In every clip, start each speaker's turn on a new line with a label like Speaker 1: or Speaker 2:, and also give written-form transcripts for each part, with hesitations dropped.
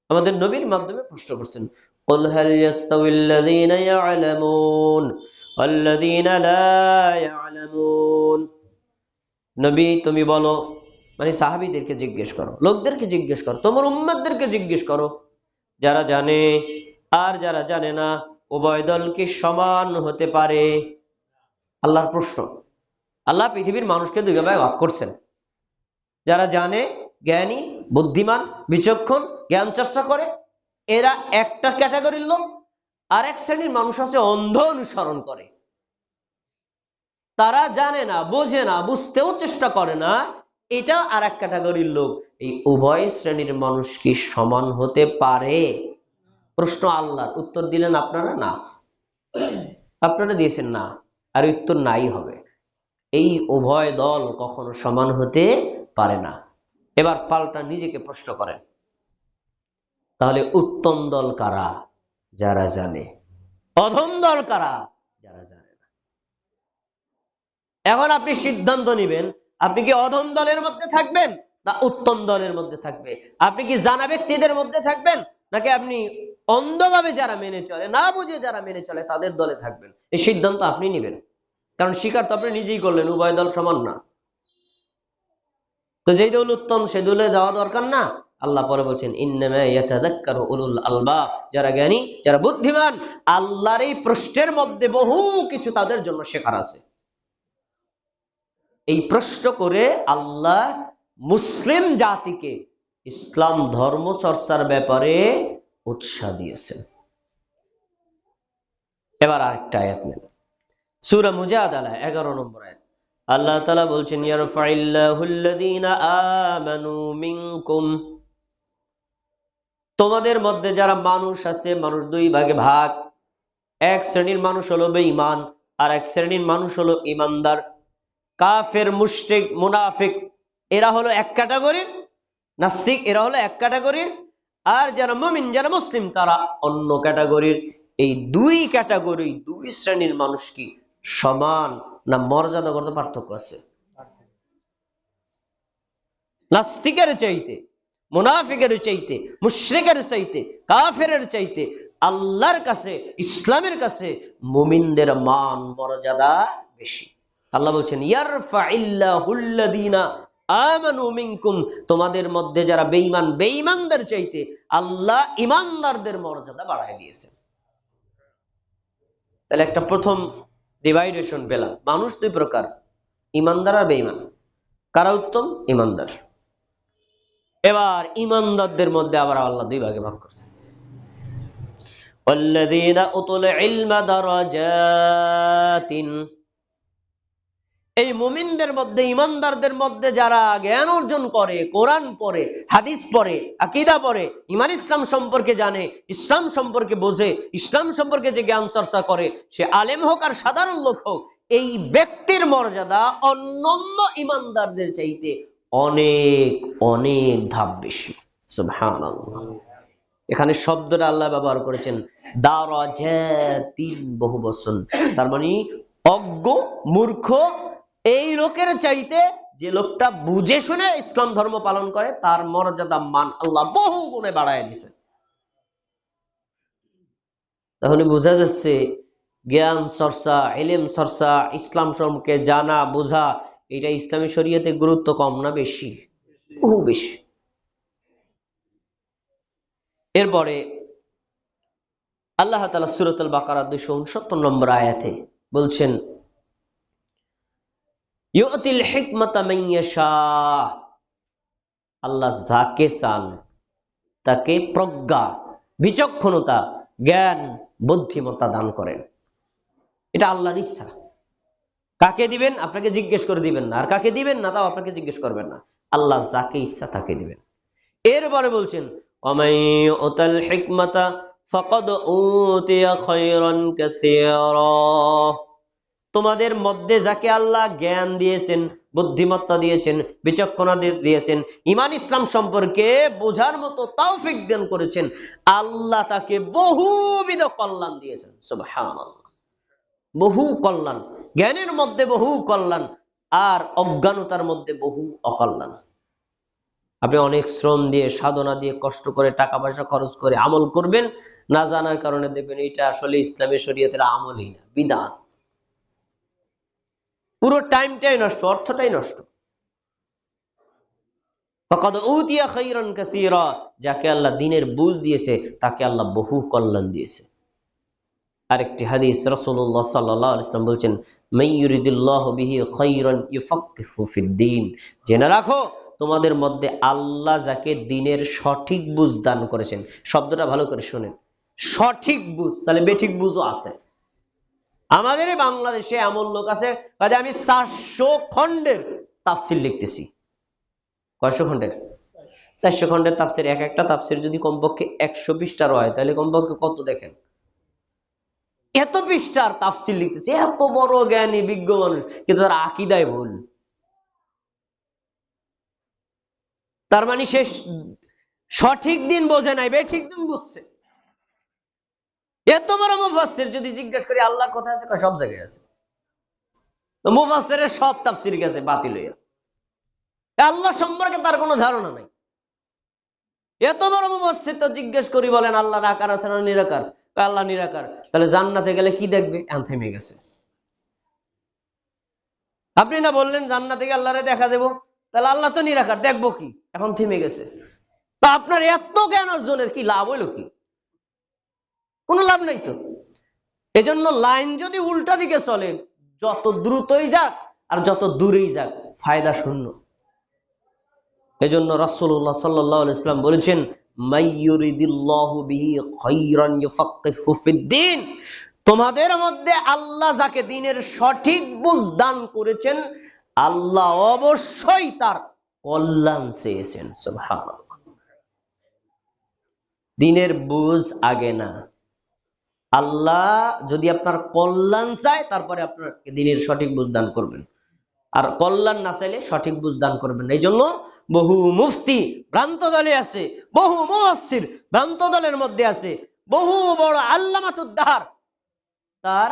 Speaker 1: আমাদের নবীর মাধ্যমে প্রশ্ন করছেন, কুল হাল ইয়াস্তাউিল্লাযীনা ইয়া'লামুন ওয়াল্লাযীনা লা ইয়া'লামুন। নবী তুমি বলো, মানে সাহাবীদেরকে জিজ্ঞেস করো, লোকদেরকে জিজ্ঞেস করো, তোমার উম্মতদেরকে জিজ্ঞেস করো, যারা জানে আর যারা জানে না উভয় দল কি সমান হতে পারে? আল্লাহর প্রশ্ন। আল্লাহ পৃথিবীর মানুষকে দুই ভাগে ভাগ করছেন, যারা জানে, জ্ঞানী, বুদ্ধিমান, বিচক্ষণ, জ্ঞান চর্চা করে, এরা একটা ক্যাটাগরির লোক। আর এক শ্রেণীর মানুষ আছে অন্ধ অনুসরণ করে, তারা জানে না, বোঝে না, বুঝতেও চেষ্টা করে না, এটা আর এক ক্যাটাগরির লোক। এই উভয় শ্রেণীর মানুষ কি সমান হতে পারে? প্রশ্ন আল্লাহর। উত্তর দিলেন আপনারা না, আপনারা দিয়েছেন না, আর উত্তর নাই হবে। এই উভয় দল কখনো সমান হতে পারে না। এবার পাল্টা নিজেকে প্রশ্ন করেন, তাহলে উত্তম দল কারা? যারা জানে। অধম দল কারা? যারা জানে না। এখন আপনি সিদ্ধান্ত নেবেন, আপনি কি অধম দলের মধ্যে থাকবেন না উত্তম দলের মধ্যে থাকবে? আপনি কি জানা ব্যক্তিদের মধ্যে থাকবেন, নাকি আপনি অন্ধভাবে যারা মেনে চলে, না বুঝে যারা মেনে চলে তাদের দলে থাকবেন? এই সিদ্ধান্ত আপনি নেবেন, কারণ স্বীকার তো আপনি নিজেই করলেন উভয় দল সমান না। তো যেই দল উত্তম সে দলে যাওয়া দরকার না। আল্লাহ পরে বলছেন, ইন্নামা ইয়াতাযাক্কারু উলুল আলবাব, যারা জ্ঞানী, যারা বুদ্ধিমান। আল্লাহর এই প্রশ্নের মধ্যে বহু কিছু তাদের জন্য শেখার আছে। এই প্রশ্ন করে আল্লাহ মুসলিম জাতিকে ইসলাম ধর্ম চর্চার ব্যাপারে উৎসাহ দিয়েছেন। এবার আরেকটা আয়াত নেন, সূরা মুজাদালা 11 নম্বর আয়াত। আল্লাহ তাআলা বলছেন, ইয়ারফাইল্লাহুল্লাযীনা আমানু মিনকুম, তোমাদের মধ্যে যারা মানুষ আছে, মানুষ দুই ভাগে ভাগ। এক শ্রেণীর মানুষ হলো বেঈমান, আর এক শ্রেণীর মানুষ হলো ঈমানদার। কাফের, মুশরিক, মুনাফিক এরা হলো এক ক্যাটাগরির, নাস্তিক এরা হলো এক ক্যাটাগরির, আর যারা মুমিন, যারা মুসলিম তারা অন্য ক্যাটাগরির। এই দুই ক্যাটাগরি, দুই শ্রেণীর মানুষ কি সমান না মর্যাদাগত পার্থক্য আছে? নাস্তিকের চাইতে, মুনাফিকের চাইতে, মুশরিকের চাইতে, কাফেরের চাইতে আল্লাহর কাছে, ইসলামের কাছে মুমিনদের মান মর্যাদা বেশি। আল্লাহ বলছেন, ইয়ারফাইল্লাহুল্লাযীনা আমানু মিনকুম, তোমাদের মধ্যে যারা বেঈমান, বেঈমানদের চাইতে আল্লাহ ঈমানদারদের মর্যাদা বাড়ায় দিয়েছেন। তাহলে একটা প্রথম ডিভাইডেশন পেলাম, মানুষ দুই প্রকার, ঈমানদার আর বেঈমান। কারা উত্তম? ঈমানদার। এবার ঈমানদারদের মধ্যে আবার আল্লাহ দুই ভাগে ভাগ করছে, ওয়াল্লাযীনা উতুল ইলমা দারাজাতিন। এই মুমিনদের মধ্যে, ঈমানদারদের মধ্যে যারা জ্ঞান অর্জন করে, কোরআন পড়ে, হাদিস পড়ে, আকীদা পড়ে, ঈমান ইসলাম সম্পর্কে জানে, ইসলাম সম্পর্কে বোঝে, ইসলাম সম্পর্কে যে জ্ঞান চর্চা করে, সে আলেম হোক আর সাধারণ লোক হোক, এই ব্যক্তির মর্যাদা অন্যান্য ঈমানদারদের চাইতে অনেক অনেক ধাপ বেশি। সুবহানাল্লাহ। এখানে শব্দটা আল্লাহ ব্যবহার করেছেন দারাজাতিন, বহু বচন। তার মানে অজ্ঞ, মূর্খ এই লোকের চাইতে যে লোকটা বুঝে শুনে ইসলাম ধর্ম পালন করে, তার মর্যাদা, মান আল্লাহ বহু গুণে বাড়ায় দিয়েছেন। তাহলে বোঝা যাচ্ছে জ্ঞান চর্চা, ইলম চর্চা, ইসলাম সম্পর্কে জানা বোঝা, এটা ইসলামী শরীয়তে গুরুত্ব কম না বেশি? বহু বেশি। এরপরে আল্লাহ তাআলা সূরাতুল বাকারা 269 নম্বর আয়াতে বলছেন, ইউতিল হিকমাতা মান ইয়াশা, আল্লাহ যাকে চান তাকে প্রজ্ঞা, বিচক্ষণতা, জ্ঞান, বুদ্ধিমত্তা দান করেন। এটা আল্লাহর ইচ্ছা। কাকে দিবেন আপনাকে জিজ্ঞেস করে দিবেন না, আর কাকে দিবেন না তাও আপনাকে জিজ্ঞেস করবেন না। আল্লাহ যাকে ইচ্ছা তাকে দিবেন। এরপরে বলছেন, ওয়ামান ইউতাল হিকমাতা ফাকাদ উতিয়া খায়রান কাসীরা, তোমাদের মধ্যে যাকে আল্লাহ জ্ঞান দিয়েছেন, বুদ্ধিমত্তা দিয়েছেন, বিচক্ষণতা দিয়েছেন, ঈমান ইসলাম সম্পর্কে বোঝার মতো তৌফিক দান করেছেন, আল্লাহ তাকে বহুবিধ কল্যাণ দিয়েছেন। সুবহানাল্লাহ। বহু কল্যাণ, জ্ঞানের মধ্যে বহু কল্যাণ, আর অজ্ঞানতার মধ্যে বহু অকল্যাণ। আপনি অনেক শ্রম দিয়ে, সাধনা দিয়ে, কষ্ট করে, টাকা পয়সা খরচ করে আমল করবেন, না জানার কারণে দেখবেন এটা আসলে ইসলামী শরীয়তের আমলই না, বিদআত। পুরো টাইমটাই নষ্ট, অর্থটাই নষ্ট। ফাকাদ উতিয়া খাইরান কাসীরা, যাকে আল্লাহ দ্বীনের বুঝ দিয়েছে তাকে আল্লাহ বহু কল্যাণ দিয়েছে। আরেকটি হাদিস, রাসূলুল্লাহ সাল্লাল্লাহু আলাইহি ওয়াসাল্লাম বলেছেন, মান ইউরিদুল্লাহু বিহি খাইরান ইউফাক্কিহু ফিদ্দীন। জেনে রাখো, তোমাদের মধ্যে আল্লাহ যাকে দ্বীনের সঠিক বুঝ দান করেছেন। শব্দটা ভালো করে শুনেন, সঠিক বুঝ, তাহলে বেঠিক বুঝও আছে। আমাদের বাংলাদেশে এমন লোক আছে, কাজে আমি 400 খণ্ডের তাফসীর লিখতেছি। কয়শো খণ্ডের? 400 খণ্ডের তাফসীর। এক একটা তাফসীর যদি কমপক্ষে 100 পৃষ্ঠার হয়, তাহলে কমপক্ষে কত দেখেন, এত পৃষ্ঠার তাফসীর লিখতেছে, এত বড় জ্ঞানী বিজ্ঞ মানুষ, কিন্তু তার আকীদায় ভুল। তার মানে সে সঠিক দিন বোঝে নাই, বেঠিক দিন বুঝছে। এত বড় মুফাসসির, যদি জিজ্ঞেস করি আল্লাহ কোথায় আছে, সব জায়গায় আছে। তো মুফাসসিরের সব তাফসীর গেছে বাতিল হইয়া, আল্লাহ সম্পর্কে তার কোনো ধারণা নাই। এত বড় মুফাসসির তো জিজ্ঞেস করি, বলেন আল্লাহ আকার আছে না নিরাকার? আল্লাহ নিরাকার। তাহলে জান্নাতে গেলে কি দেখবে? থেমে গেছে। আপনি না বললেন জান্নাতে গিয়ে আল্লাহরে দেখা দেবো, তাহলে আল্লাহ তো নিরাকার, দেখবো কি? এখন থেমে গেছে। তা আপনার এত জ্ঞান অর্জনের কি লাভ হইল? কি কোনো লাভ নাই তো। এজন্য লাইন যদি উল্টা দিকে চলে, যত দ্রুতই যাক আর যত দূরেই যাক, ফায়দা শূন্য। এজন্য রাসূলুল্লাহ সাল্লাল্লাহু আলাইহি ওয়াসাল্লাম বলেছেন, মাইয়ুরিদিল্লাহু বিহি খাইরান ইউফাক্কিহু ফিদ্দীন। তোমাদের মধ্যে আল্লাহ যাকে দ্বীনের সঠিক বুঝ দান করেছেন, আল্লাহ অবশ্যই তার কল্যাণ চেয়েছেন। সুবহানাল্লাহ। দ্বীনের বুঝ আগে না, আল্লাহ যদি আপনার কল্যাণ চায়, তারপরে আপনাকে দ্বীনের সঠিক বুঝ দান করবেন। আর কল্যাণ না চাইলে সঠিক বুঝ দান করবেন। এই জন্য বহু মুফতি ভ্রান্ত দলে আছে, বহু মুফাসসির ভ্রান্ত দলের মধ্যে আছে, বহু বড় আল্লামাতুদ্দার, তার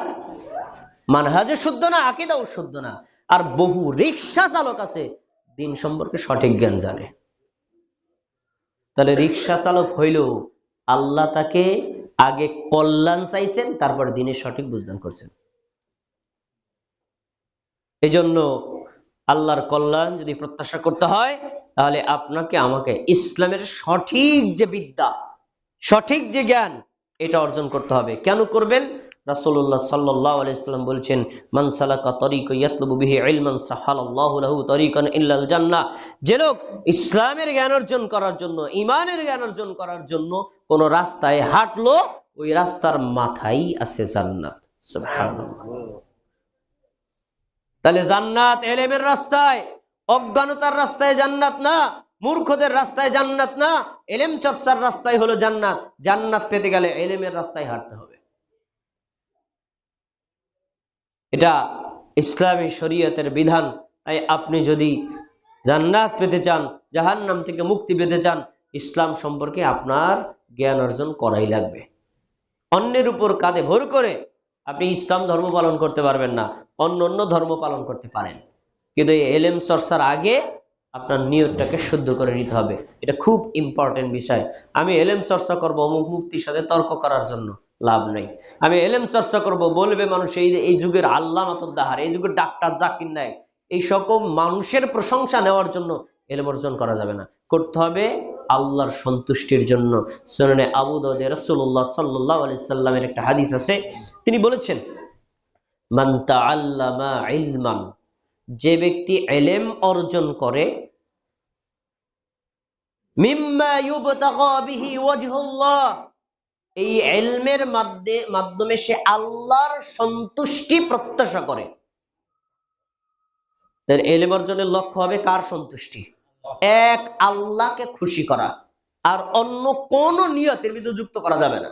Speaker 1: মানহাজে শুদ্ধ না, আকীদাও শুদ্ধ না। আর বহু রিকশা চালক আছে, দ্বীন সম্পর্কে সঠিক জ্ঞান জানে। তাহলে রিকশা চালক হইলেও আল্লাহ তাকে আগে কল্যাণ চাইছেন, তারপরে দ্বীনের সঠিক বুঝদান করছেন। এই জন্য আল্লাহর কল্যাণ যদি প্রত্যাশা করতে হয়, তাহলে আপনাকে আমাকে ইসলামের সঠিক যে বিদ্যা, সঠিক যে জ্ঞান, এটা অর্জন করতে হবে। কেন করবেন? রাসূলুল্লাহ সাল্লাল্লাহু আলাইহি ওয়াসাল্লাম বলেছেন, মান সালাকা তরিকান ইয়াতলুবু বিহি ইলমান সাহালাল্লাহু লাহু তরিকান ইল্লাল জান্নাহ। যে লোক ইসলামের জ্ঞান অর্জন করার জন্য, ঈমানের জ্ঞান অর্জন করার জন্য কোন রাস্তায় হাঁটলো, ওই রাস্তার মাথায় আছে জান্নাত। সুবহানাল্লাহ। তাহলে জান্নাত এলেমের রাস্তায়, অজ্ঞানতার রাস্তায় জান্নাত না, মূর্খদের রাস্তায় জান্নাত না, এলেম চর্চার রাস্তায় হলো জান্নাত। জান্নাত পেতে গেলে এলেমের রাস্তায় হাঁটতে হবে। এটা ইসলামী শরীয়তের বিধান। তাই আপনি যদি জান্নাত পেতে চান, জাহান্নাম থেকে মুক্তি পেতে চান, ইসলাম সম্পর্কে আপনার জ্ঞান অর্জন করাই লাগবে। অন্যের উপর কাঁধে ভর করে আপনি ইসলাম ধর্ম পালন করতে পারবেন না। অন্য অন্য ধর্ম পালন করতে পারেন, কিন্তু এই এলেম চর্চার আগে আপনার নিয়তটাকে শুদ্ধ করে নিতে হবে। এটা খুব ইম্পর্টেন্ট বিষয়। আমি এলেম চর্চা করবো অমুক মুফতির সাথে তর্ক করার জন্য, লাভ নেই। আমি এলেম চর্চা করব, বলবে মানুষ এই যুগের আল্লামাতুদ্দার, এই যুগের ডাক্তার জাকির নায়েক, এই সকল মানুষের প্রশংসা নেওয়ার জন্য এলেম অর্জন করা যাবে না। করতে হবে আল্লাহর সন্তুষ্টির জন্য। সুনানে আবু দাউদে রাসূলুল্লাহ সাল্লাল্লাহু আলাইহি সাল্লামের একটা হাদিস আছে, তিনি বলেছেন, মান তাআল্লামা ইলমান, যে ব্যক্তি ইলম অর্জন করে, মিম্মা ইউবতাগা বিহি ওয়াজহুল্লাহ, এই ইলমের মাধ্যমে সে আল্লাহর সন্তুষ্টি প্রত্যাশা করে। তার ইলম অর্জনের লক্ষ্য হবে কার সন্তুষ্টি? এক আল্লাহকে খুশি করা, আর অন্য কোন নিয়তের ভিতরে যুক্ত করা যাবে না।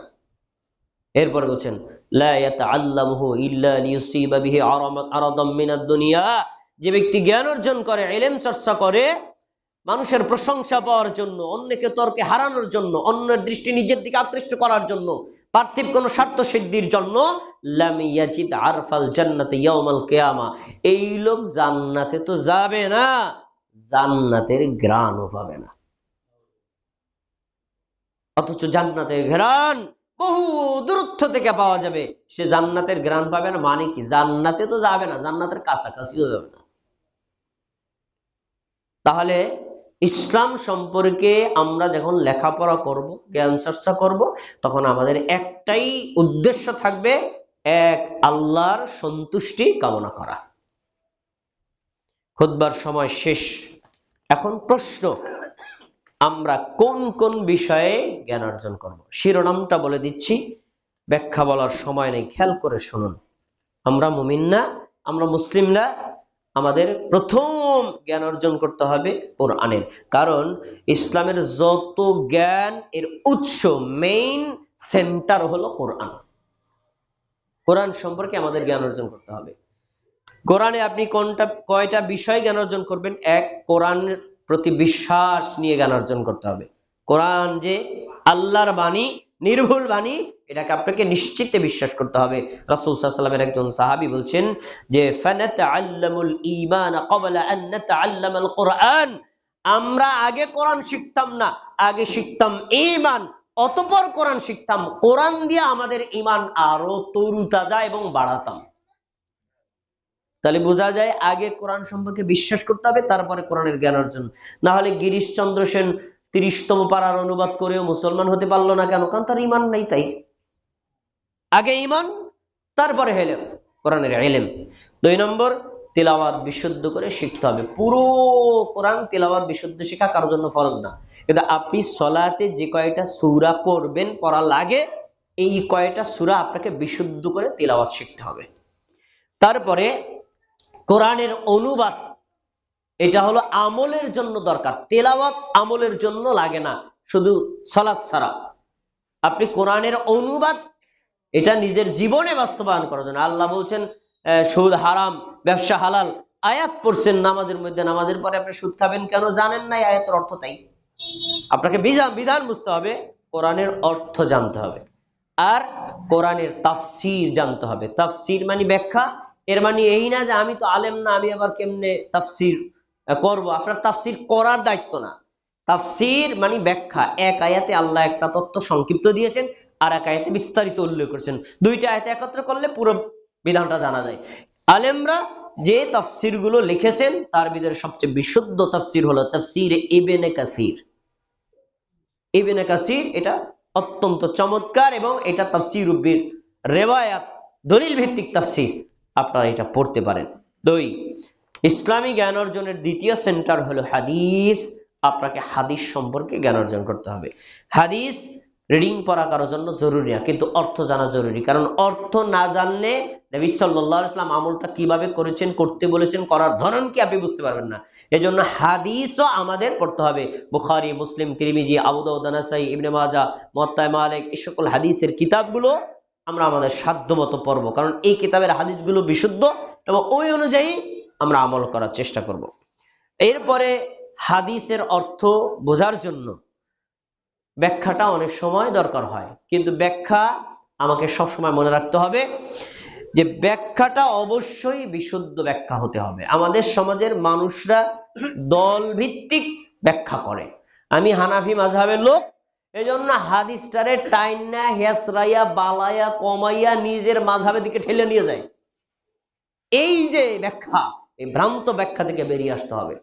Speaker 1: এরপরে বলছেন, লা ইয়াতাআল্লামুহু ইল্লা লিয়ুসিবা বিহি আরাদাম মিনাদ দুনিয়া, যে ব্যক্তি জ্ঞান অর্জন করে, ইলম চর্চা করে মানুষের প্রশংসা পাওয়ার জন্য, অন্যকে তর্কে হারানোর জন্য, অন্যের দৃষ্টি নিজের দিকে আকৃষ্ট করার জন্য, পার্থিব কোন স্বার্থ সিদ্ধির জন্য, লাম ইয়াজিদ আরফাল জান্নাতি ইয়াউমাল কিয়ামা, এই লোক জান্নাতে তো যাবে না, জান্নাতের ঘ্রাণও পাবে না। অথচ জান্নাতের ঘ্রাণ বহু দূরত্ব থেকে পাওয়া যাবে। সে জান্নাতের ঘ্রাণ পাবে না মানে কি? জান্নাতে তো যাবে না, জান্নাতের কাছাকাছিও যাবে না। তাহলে ইসলাম সম্পর্কে আমরা যখন লেখাপড়া করব, জ্ঞান চর্চা করব, তখন আমাদের একটাই উদ্দেশ্য থাকবে, এক, আল্লাহর সন্তুষ্টি কামনা করা। খুতবার সময় শেষ। এখন প্রশ্ন, আমরা কোন কোন বিষয়ে জ্ঞান অর্জন করব? শিরোনামটা বলে দিচ্ছি, ব্যাখ্যা বলার সময় নেই, খেয়াল করে শুনুন। আমরা মুমিন না, আমরা মুসলিম না, আমাদের প্রথম জ্ঞান অর্জন করতে হবে কোরআনের। কারণ ইসলামের যত জ্ঞান এর উৎস, মেইন সেন্টার হলো কোরআন। কোরআন সম্পর্কে আমাদের জ্ঞান অর্জন করতে হবে। কোরআনে আপনি কয়টা বিষয় জ্ঞান অর্জন করবেন? এক, কোরআনের প্রতি বিশ্বাস নিয়ে জ্ঞান অর্জন করতে হবে। কোরআন যে আল্লাহর বাণী, নির্ভুল বাণী, এটাকে আপনাকে নিশ্চিতে বিশ্বাস করতে হবে। রাসূল সাল্লাল্লাহু আলাইহি ওয়াসাল্লামের একজন সাহাবী বলছেন যে ফানাতাআল্লামুল ঈমান ক্বাবলা আন নাতাআল্লামাল কুরআন, আমরা আগে কোরআন শিখতাম না, আগে শিখতাম ঈমান, অতঃপর কোরআন শিখতাম। কোরআন দিয়ে আমাদের ঈমান আরো তরুতাজা এবং বাড়াতাম। তাহলে বোঝা যায় আগে কোরআন সম্পর্কে বিশ্বাস করতে হবে, তারপরে কোরআনের জ্ঞান অর্জন। না হলে গিরিশচন্দ্র সেন ৩০তম পারার অনুবাদ করেও মুসলমান হতে পারলো না কেন? কারণ তার ঈমান নাই। তাই আগে ঈমান, তারপরে হেলেম, কোরআনের ইলম। ২ নম্বর, তিলাওয়াত বিশুদ্ধ করে শিখতে হবে। পুরো কোরআন তিলাওয়াত বিশুদ্ধ শেখা কারোর জন্য ফরজ না, কিন্তু আপনি সলাতে যে কয়টা সূরা পড়বেন, পড়া লাগে, এই কয়টা সূরা আপনাকে বিশুদ্ধ করে তিলাওয়াত শিখতে হবে। তারপরে কোরআনের অনুবাদ, এটা হলো আমলের জন্য দরকার। তেলাওয়াত আমলের জন্য লাগে না, শুধু সালাত ছাড়া। আপনি কোরআনের অনুবাদ, এটা নিজের জীবনে বাস্তবায়ন করার জন্য। আল্লাহ বলছেন সুদ হারাম, ব্যবসা হালাল, আয়াত পড়ছেন নামাজের মধ্যে, নামাজের পরে আপনি সুদ খাবেন কেন? জানেন না আয়াতের অর্থ। তাই আপনাকে বিধান বুঝতে হবে, কোরআনের অর্থ জানতে হবে, আর কোরআনের তাফসীর জানতে হবে। তাফসীর মানে ব্যাখ্যা। এর মানে এই না যে আমি তো আলেম না, আমি আবার কেমনে তাফসীর করব। আপনার তাফসীর করার দায়িত্ব না। তাফসীর মানে ব্যাখ্যা। এক আয়াতে আল্লাহ একটা তত্ত্ব সংক্ষিপ্ত দিয়েছেন, আর এক আয়াতে বিস্তারিত উল্লেখ করেছেন। দুইটা আয়াতে একত্র করলে পুরো বিধানটা জানা যায়। আলেমরা যে তাফসীর গুলো লিখেছেন, তার ভিতরে সবচেয়ে বিশুদ্ধ তাফসীর হলো তাফসীর ইবনে কাসির। ইবনে কাসির এটা অত্যন্ত চমৎকার, এবং এটা তাফসীর বিল রিওয়ায়াত, দলিল ভিত্তিক তাফসীর, আপনারা এটা পড়তে পারেন। ২, ইসলামী জ্ঞান অর্জনের দ্বিতীয় সেন্টার হলো হাদিস। আপনাকে হাদিস সম্পর্কে জ্ঞান অর্জন করতে হবে। হাদিস রিডিং পড়া কারোর জন্য জরুরি না, কিন্তু অর্থ জানা জরুরি। কারণ অর্থ না জানলে নবী সাল্লাল্লাহু আলাইহি ওয়াসাল্লাম আমলটা কিভাবে করেছেন, করতে বলেছেন, করার ধরন কি, আপনি বুঝতে পারবেন না। এজন্য হাদিসও আমাদের পড়তে হবে। বুখারী, মুসলিম, তিরমিজি, আবু দাউদ, নাসাই, ইবনে মাজাহ, মুওয়াত্তা মালিক, এই সকল হাদিসের কিতাবগুলো আমরা আমাদের সাধ্যমতো পড়ব। কারণ এই কিতাবের হাদিসগুলো বিশুদ্ধ, এবং ওই অনুযায়ী আমরা আমল করার চেষ্টা করব। এরপরে হাদিসের অর্থ বোঝার জন্য ব্যাখ্যাটা অনেক সময় দরকার হয়, কিন্তু ব্যাখ্যা আমাকে সবসময় মনে রাখতে হবে যে ব্যাখ্যাটা অবশ্যই বিশুদ্ধ ব্যাখ্যা হতে হবে। আমাদের সমাজের মানুষরা দল ভিত্তিক ব্যাখ্যা করে। আমি হানাফি মাযহাবের লোক, এজন্য হাদিসটারে টাইনা হেসরাইয়া বালায়া কমাইয়া নিজের মাযহাবের দিকে ঠেলে নিয়ে যায়। এই যে ব্যাখ্যা, এই ভ্রান্ত ব্যাখ্যা থেকে বেরিয়ে আসতে হবে।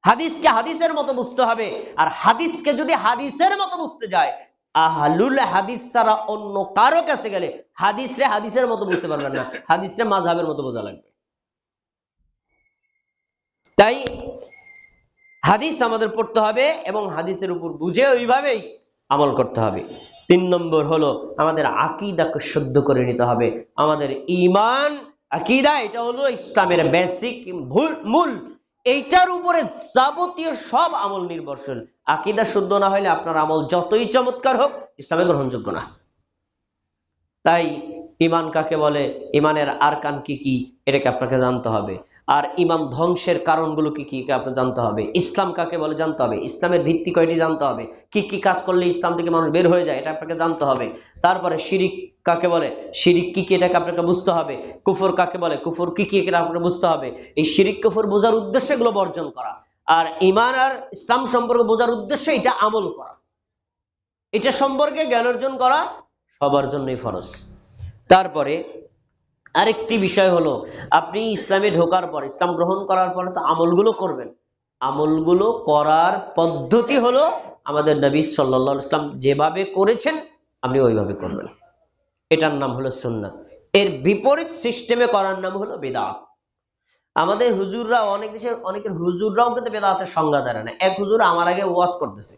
Speaker 1: হাদিসকে হাদিসের মতো বুঝতে হবে, আর হাদিসকে যদি হাদিসের মতো বুঝতে যায়, আহলুল হাদিস ছাড়া অন্য কারো কাছে গেলে হাদিসরে হাদিসের মতো বুঝতে পারবেন না, হাদিসরে মাযহাবের মতো বোঝা লাগবে। তাই হাদিস আমাদের পড়তে হবে, এবং হাদিসের উপর বুঝে ওইভাবেই আমল করতে হবে। ৩ নম্বর হলো আমাদের আকীদাকে শুদ্ধ করে নিতে হবে। আমাদের ঈমান, আকীদা, এটা হলো ইসলামের বেসিক মূল। এইটার উপরে যাবতীয় সব আমল নির্ভরশীল। আকীদা শুদ্ধ না হলে আপনার আমল যতই চমৎকার হোক, ইসলামে গ্রহণযোগ্য না। তাই ঈমান কাকে বলে, ঈমানের আরকান কি কি, এটাকে আপনাকে জানতে হবে। আর ঈমান ধ্বংসের কারণগুলো কি কি, আপনাকে জানতে হবে। ইসলাম কাকে বলে জানতে হবে, ইসলামের ভিত্তি কয়টি জানতে হবে, কি কি কাজ করলে ইসলাম থেকে মানুষ বের হয়ে যায়, এটা আপনাকে জানতে হবে। তারপরে শিরিক কাকে বলে, শিরিক কি কি, এটাকে আপনাকে বুঝতে হবে। কুফর কাকে বলে, কুফর কি কি, এটা আপনাকে বুঝতে হবে। এই শিরিক কুফর বোঝার উদ্দেশ্যে এগুলো বর্জন করা, আর ঈমান আর ইসলাম সম্পর্কে বোঝার উদ্দেশ্যে এটা আমল করা। এটা সম্পর্কে জ্ঞান অর্জন করা সবার জন্যই ফরজ। তারপরে আরেকটি বিষয় হলো, আপনি ইসলামে ঢোকার পর, ইসলাম গ্রহণ করার পরে তো আমলগুলো করবেন। আমলগুলো করার পদ্ধতি হলো আমাদের নবী সাল্লাল্লাহু আলাইহি ওয়াসাল্লাম যেভাবে করেছেন আপনি ওইভাবে করবেন। এটার নাম হলো সুন্নাত। এর বিপরীত সিস্টেমে করার নাম হলো বিদআত। আমাদের হুজুররা, অনেক দেশে অনেকের হুজুররাও কিন্তু বিদআতের সংজ্ঞা দেয় না। এক হুজুর আমার আগে ওয়াজ করতেছে,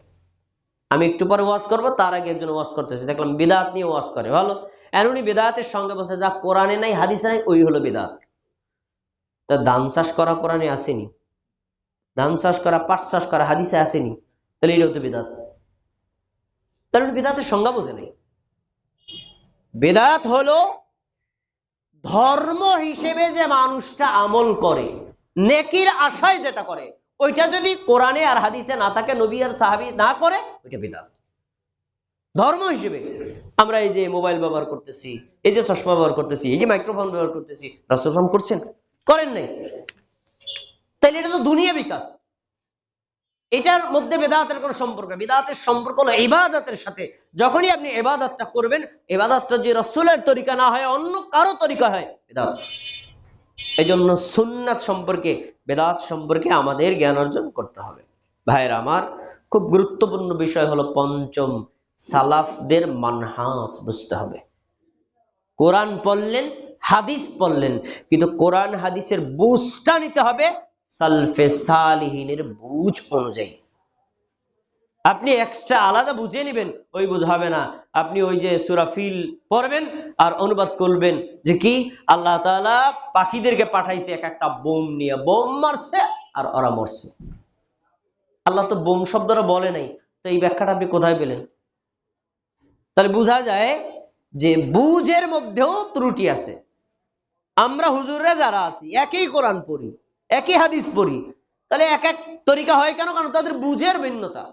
Speaker 1: আমি একটু পরে ওয়াজ করব, তার আগে একজন ওয়াজ করতেছে, দেখলাম বিদআত নিয়ে ওয়াজ করে, ভালো। আর উনি বিদআতের সঙ্গে বলছে যা কোরআনে নাই, হাদিসে নাই, ওই হলো বিদআত। তা ধান চাষ করা কোরআনে আসেনি, ধান চাষ করা, পাট চাষ করা হাদিসে আসেনি, তাহলে এটাও তো বিদআত। তাহলে উনি বিদআতের সংজ্ঞা বোঝে নাই। বিদআত হলো ধর্ম হিসেবে যে মানুষটা আমল করে, নেকির আশায় যেটা করে, ওইটা যদি কোরআনে আর হাদিসে না থাকে, নবী আর সাহাবী না করে, ওইটা বিদআত। ধর্ম হিসেবে আমরা এই যে মোবাইল ব্যবহার করতেছি, এই যে চশমা ব্যবহার করতেছি, এই যে মাইক্রোফোন ব্যবহার করতেছি, রাসূল সাল্লাল্লাহু করছেন? করেন নাই। তাইলে এটা তো দুনিয়াবি কাজ, এটার মধ্যে বেদাতের কোনো সম্পর্ক নেই। বেদাতের সম্পর্ক হলো ইবাদতের সাথে। যখনই আপনি ইবাদতটা করবেন, ইবাদতটা যে রাসূলের তরিকা না হয়, অন্য কারো তরিকা হয়, বেদাত। এই জন্য সুন্নাত সম্পর্কে, বেদাত সম্পর্কে আমাদের জ্ঞান অর্জন করতে হবে। ভাইয়েরা আমার, খুব গুরুত্বপূর্ণ বিষয় হলো পঞ্চম, সালাফদের মানহাজ বুঝতে হবে। কোরআন পড়লেন, হাদিস পড়লেন, কিন্তু কোরআন হাদিসের বুঝটা নিতে হবে সালফে সালিহিনের বুঝ অনুযায়ী। আপনি এক্সট্রা আলাদা বুঝে নেবেন, ওই বুঝ হবে না। আপনি ওই যে সূরা ফিল পড়বেন আর অনুবাদ করবেন যে কি আল্লাহ তাআলা পাখিদেরকে পাঠাইছে এক একটা বোম নিয়ে, বোম মারছে আর ওরা মরছে। আল্লাহ তো বোম শব্দটা বলে নাই, তো এই ব্যাখ্যাটা আপনি কোথায় পেলেন? তাহলে বোঝা যায় যে বুঝের মধ্যেও ত্রুটি আছে। আমরা হুজুররা যারা আছি, একই কোরআন পড়ি, একই হাদিস পড়ি, তাহলে এক এক তরিকা হয় কেন? কারণ তাদের বুঝের ভিন্নতা।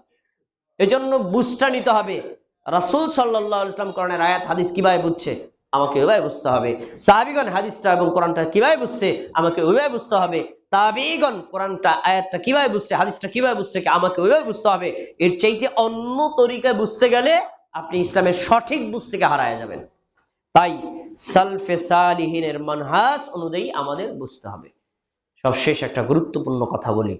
Speaker 1: এজন্য বুঝটা নিতে হবে। রাসূল সাল্লাল্লাহু আলাইহি ওয়াসাল্লাম কোরআনের আয়াত হাদিস কিভাবে বুঝছে, আমাকে ওইভাবে বুঝতে হবে। সাহাবীগণ হাদিসটা এবং কোরআনটা কিভাবে বুঝছে, আমাকে ওইভাবে বুঝতে হবে। তাবেঈগণ কোরআনটা, আয়াতটা কিভাবে বুঝছে, হাদিসটা কিভাবে বুঝছে, আমাকে ওইভাবে বুঝতে হবে। এর চাইতে অন্য তরিকায় বুঝতে গেলে আপনি ইসলামের সঠিক বুঝ থেকে হারায় যাবেন। তাই সালফে সালিহিনের মানহাজ অনুযায়ী আমাদের বুঝতে হবে। সবশেষ একটা গুরুত্বপূর্ণ কথা বলি,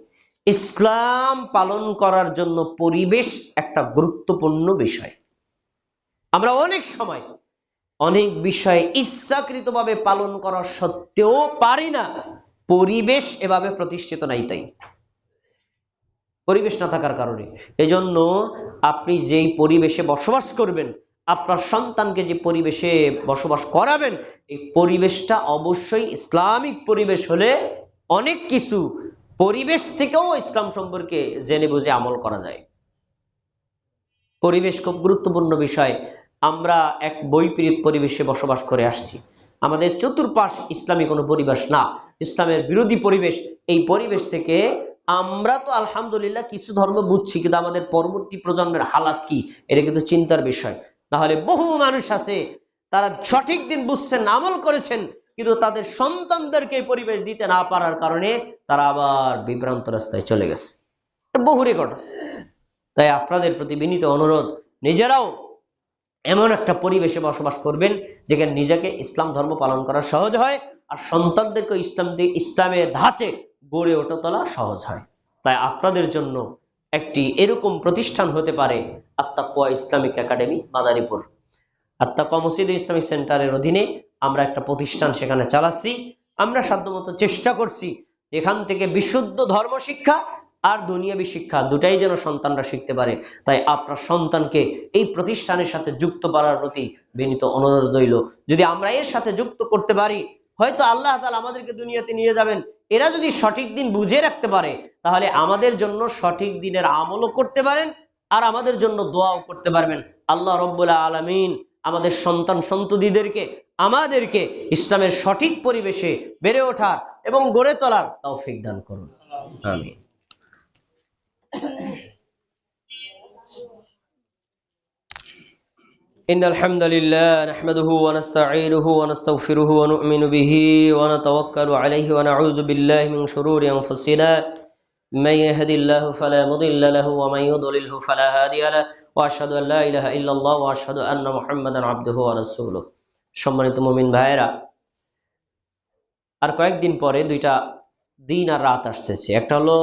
Speaker 1: ইসলাম পালন করার জন্য পরিবেশ একটা গুরুত্বপূর্ণ বিষয়। আমরা অনেক সময় অনেক বিষয় ইচ্ছাকৃতভাবে পালন করার সত্ত্বেও পারি না, পরিবেশ এভাবে প্রতিষ্ঠিত নাই। তাই পরিবেশ না থাকার কারণে, এজন্য আপনি যেই পরিবেশে বসবাস করবেন, আপনার সন্তানকে যে পরিবেশে বসবাস করাবেন, এই পরিবেশটা অবশ্যই ইসলামিক পরিবেশ হলে অনেক কিছু পরিবেশ থেকেও ইসলাম সম্পর্কে জেনে বুঝে আমল করা যায়। পরিবেশ খুব গুরুত্বপূর্ণ বিষয়। আমরা এক বৈপরীত পরিবেশে বসবাস করে আসছি। আমাদের চতুর্পাশ ইসলামী কোনো পরিবেশ না, ইসলামের বিরোধী পরিবেশ। এই পরিবেশ থেকে আমরা তো আলহামদুলিল্লাহ কিছু ধর্ম বুঝছি, কিন্তু আমাদের পরবর্তী প্রজন্মের হালাত কি, এটা কিন্তু চিন্তার বিষয়। তাহলে বহু মানুষ আছে, তারা সঠিক দিন বুঝছেন, আমল করেছেন, কিন্তু তাদের সন্তানদেরকে এই পরিবেশ দিতে না পারার কারণে তারা আবার বিভ্রান্ত রাস্তায় চলে গেছে। বহু রেকর্ড আছে। তাই আপনাদের প্রতি বিনীত অনুরোধ, নিজেরাও এমন একটা পরিবেশে বসবাস করবেন যেখানে নিজেকে ইসলাম ধর্ম পালন করা সহজ হয়, আর সন্তানদেরকে ইসলামের ধাঁচে গড়ে ওঠা তোলা সহজ হয়। তাই আপনাদের জন্য একটি এরকম প্রতিষ্ঠান হতে পারে আত্তাকওয়া ইসলামিক একাডেমি মাদারীপুর। আত্তাকওয়া মসজিদ ইসলামিক সেন্টারের অধীনে আমরা একটা প্রতিষ্ঠান সেখানে চালাচ্ছি। আমরা সাধ্যমতো চেষ্টা করছি এখান থেকে বিশুদ্ধ ধর্ম শিক্ষা আর দুনিয়াবী শিক্ষা দুটাই যেন সন্তানরা শিখতে পারে। তাই আপনার সন্তানকে এই প্রতিষ্ঠানের সাথে যুক্ত করার প্রতি বিনীত অনুরোধ রইল। যদি আমরা এর সাথে যুক্ত করতে পারি, হয়তো আল্লাহ তাআলা আমাদেরকে দুনিয়াতে নিয়ে যাবেন। এরা যদি সঠিক দিন বুঝে রাখতে পারে, তাহলে আমাদের জন্য সঠিক দিনের আমলও করতে পারেন, আর আমাদের জন্য দোয়াও করতে পারবেন। আল্লাহ রাব্বুল আলামিন আমাদের সন্তান সন্ততিদেরকে, আমাদেরকে ইসলামের সঠিক পরিবেশে বেড়ে ওঠার এবং গড়ে তোলার তৌফিক দান করুন। আমিন। إن الحمد لله نحمده ونستعينه ونستغفره ونؤمن به ونتوكل عليه ونعوذ بالله من شرور أنفسنا من يهد الله فلا مضل له ومن يضلله فلا هادي له ওয়া আশহাদু আল্লা ইলাহা ইল্লাল্লাহ ওয়া আশহাদু আন্না মুহাম্মাদান আবদুহু ওয়া রাসূলুহু। সম্মানিত মুমিন ভাইয়েরা, আর কয়েকদিন পরে দুইটা দিন আর রাত আসতেছে। একটা হলো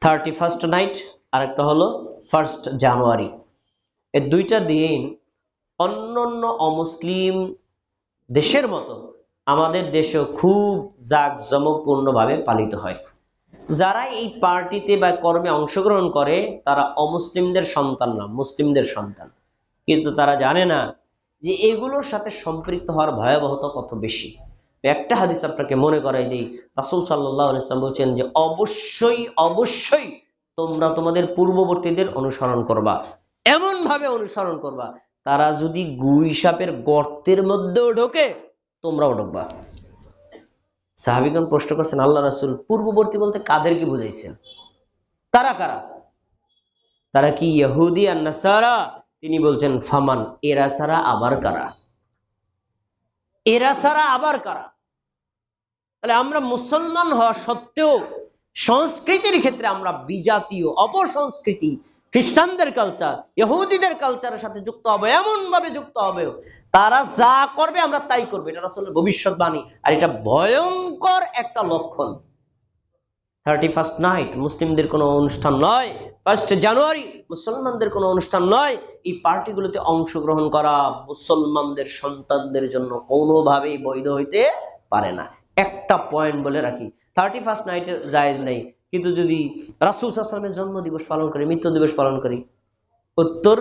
Speaker 1: 31st নাইট, আর একটা হলো 1 জানুয়ারি। এই দুইটা দিন অন্যান্য অমুসলিম দেশের মতো আমাদের দেশেও খুব জাঁকজমকপূর্ণভাবে পালিত হয়। যারা এই পার্টিতে বা কর্মে অংশগ্রহণ করে তারা অমুসলিমদের সন্তান না, মুসলিমদের সন্তান। কিন্তু তারা জানে না যে এগুলোর সাথে সম্পৃক্ত হওয়ার ভয়াবহতা কত বেশি। একটা হাদিস আপনাকে মনে করাই দিই। রাসূল সাল্লাল্লাহু আলাইহি ওয়াসাল্লাম বলছেন যে অবশ্যই অবশ্যই তোমরা তোমাদের পূর্ববর্তীদের অনুসরণ করবা, এমন ভাবে অনুসরণ করবা তারা যদি গুই সাপের গর্তের মধ্যেও ঢোকে তোমরাও ঢুকবা। সাহাবীগণ প্রশ্ন করছেন, আল্লাহ রাসূল পূর্ববর্তী বলতে কাদেরকে বুঝাইছেন? তারা কারা? তারা কি ইহুদি আর নাসারা? তিনি বলছেন ফামান, এরা ছাড়া আবার কারা? এরা ছাড়া আবার কারা? তাহলে আমরা মুসলমান হওয়া সত্ত্বেও সংস্কৃতির ক্ষেত্রে আমরা বিজাতীয়, অপসংস্কৃতি, খ্রিস্টানদের কালচার, ইহুদিদের কালচারের সাথে যুক্ত হবে, এমন ভাবে যুক্ত হবে তারা যা করবে আমরা তাই করবো। এটা রাসূলের ভবিষ্যৎবাণী, আর এটা ভয়ঙ্কর একটা লক্ষণ। 31st নাইট মুসলিমদের কোনো অনুষ্ঠান নয়, 1 জানুয়ারি মুসলমানদের কোনো অনুষ্ঠান নয়। এই পার্টিগুলোতে অংশগ্রহণ করা মুসলমানদের সন্তানদের জন্য কোনোভাবেই বৈধ হইতে পারে না। একটা পয়েন্ট বলে রাখি, 31st নাইটে জায়েজ নেই, কিন্তু যদি রাসূল সাল্লাল্লাহু আলাইহি ওয়াসাল্লামের জন্ম দিবস পালন করি, মৃত্যু দিবস পালন করি, উত্তর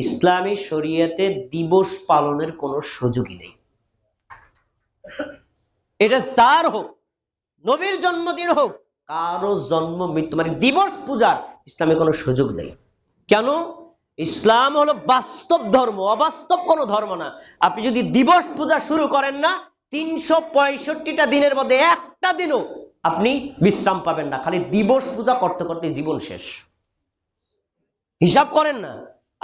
Speaker 1: ইসলামী শরীয়তে দিবস পালনের কোনো সুযোগই নেই। এটা যার হোক, নবীর জন্মদিন হোক, কারো জন্ম মৃত্যু মানে দিবস পূজার ইসলামে কোনো সুযোগ নেই। কেন? ইসলাম হলো বাস্তব ধর্ম, অবাস্তব কোনো ধর্ম না। আপনি যদি দিবস পূজা শুরু করেন না, 365টা দিনের মধ্যে একটা দিনও আপনি বিশ্রাম পাবেন না। খালি দিবস পূজা করতে করতে জীবন শেষ। হিসাব করেন না,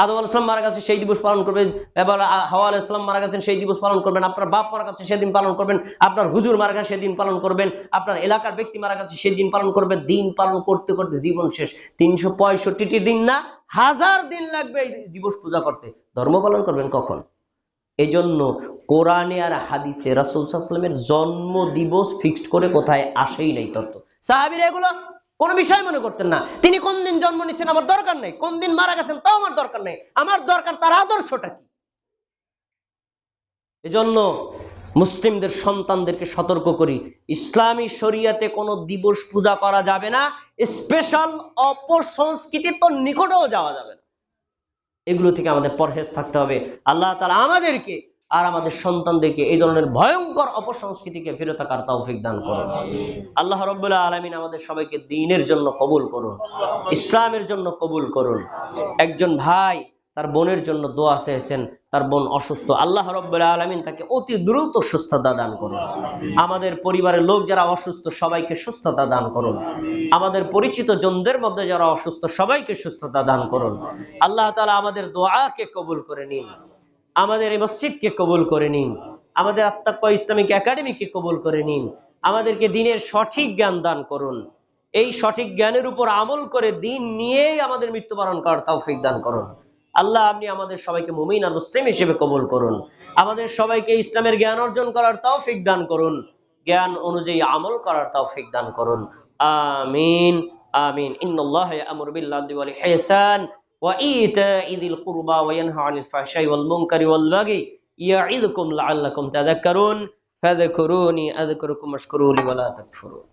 Speaker 1: আদম আলাইহিস সালাম মারা গেছে সেই দিবস পালন করবেন, এবার হাওয়া আলাইহিস সালাম মারা গেছেন সেই দিবস পালন করবেন, আপনার বাপ মারা গেছে সেদিন পালন করবেন, আপনার হুজুর মারা গেছে সেদিন পালন করবেন, আপনার এলাকার ব্যক্তি মারা গেছে সেদিন পালন করবেন। দিন পালন করতে করতে জীবন শেষ। 365টি দিন না, 1000 দিন লাগবে এই দিবস পূজা করতে। ধর্ম পালন করবেন কখন? এই জন্য কোরআনে আর হাদিসে রাসূল সাল্লাল্লাহু আলাইহি ওয়াসাল্লামের জন্ম দিবস ফিক্সড করে কোথায় আসেই নাই তত্ত্ব। সাহাবীরা এগুলো কোনো বিষয় মনে করতেন না। তিনি কোন দিন জন্ম নিয়েছেন আমার দরকার নেই, কোন দিন মারা গেছেন তাও আমার দরকার নেই, আমার দরকার তার আদর্শটা কি। এজন্য মুসলিমদের সন্তানদেরকে সতর্ক করি, ইসলামী শরীয়তে কোনো দিবস পূজা করা যাবে না, স্পেশাল অপসংস্কৃতির তো নিকটেও যাওয়া যাবে না। এগুলো থেকে আমাদের পরহেজ থাকতে হবে। আল্লাহ তাআলা আমাদেরকে আর আমাদের সন্তানদেরকে এই ধরনের ভয়ঙ্কর অপসংস্কৃতিকে ফিরে থাকার তৌফিক দান করুন। আল্লাহ রাব্বুল আলামিন আমাদের সবাইকে দ্বীনের জন্য কবুল করুন, ইসলামের জন্য কবুল করুন। একজন ভাই তার বোনের জন্য দোয়া চেয়েছেন, তার বোন অসুস্থ, আল্লাহ রাব্বুল আলামিন তাকে অতি দ্রুত সুস্থতা দান করুন। আমাদের পরিবারের লোক যারা অসুস্থ সবাইকে সুস্থতা দান করুন। আমাদের পরিচিত জনদের মধ্যে যারা অসুস্থ সবাইকে সুস্থতা দান করুন। আল্লাহ তাআলা আমাদের দোয়াকে কবুল করে নিন, আমাদের এই মসজিদকে কবুল করে নিন, আমাদের আত্তাকওয়া ইসলামিক একাডেমিকে কবুল করে নিন। আমাদেরকে দ্বীনের সঠিক জ্ঞান দান করুন, এই সঠিক জ্ঞানের উপর আমল করে দ্বীন নিয়েই আমাদের মৃত্যুবরণ করার তৌফিক দান করুন। আল্লাহ আপনি আমাদের সবাইকে মুমিন আর মুসলিম হিসেবে কবুল করুন। আমাদের সবাইকে ইসলামের জ্ঞান অর্জন করার তৌফিক দান করুন, জ্ঞান অনুযায়ী আমল করার তৌফিক দান করুন। আমিন আমিন। ইন্নাল্লাহা ইয়া'মুরু বিল আদলি ওয়াল ইহসান ওয়া ইতা'i যিল কুরবা ওয়া ইয়ানহা 'আনিল ফাহশাই ওয়াল মুনকারি ওয়াল বাগি ইয়া'iযুকুম লা'আল্লাকুম তাযাক্কারুন ফাযকুরুনি আযকুরুকুম ওয়াশকুরু লি ওয়া লা তাকফুরুন।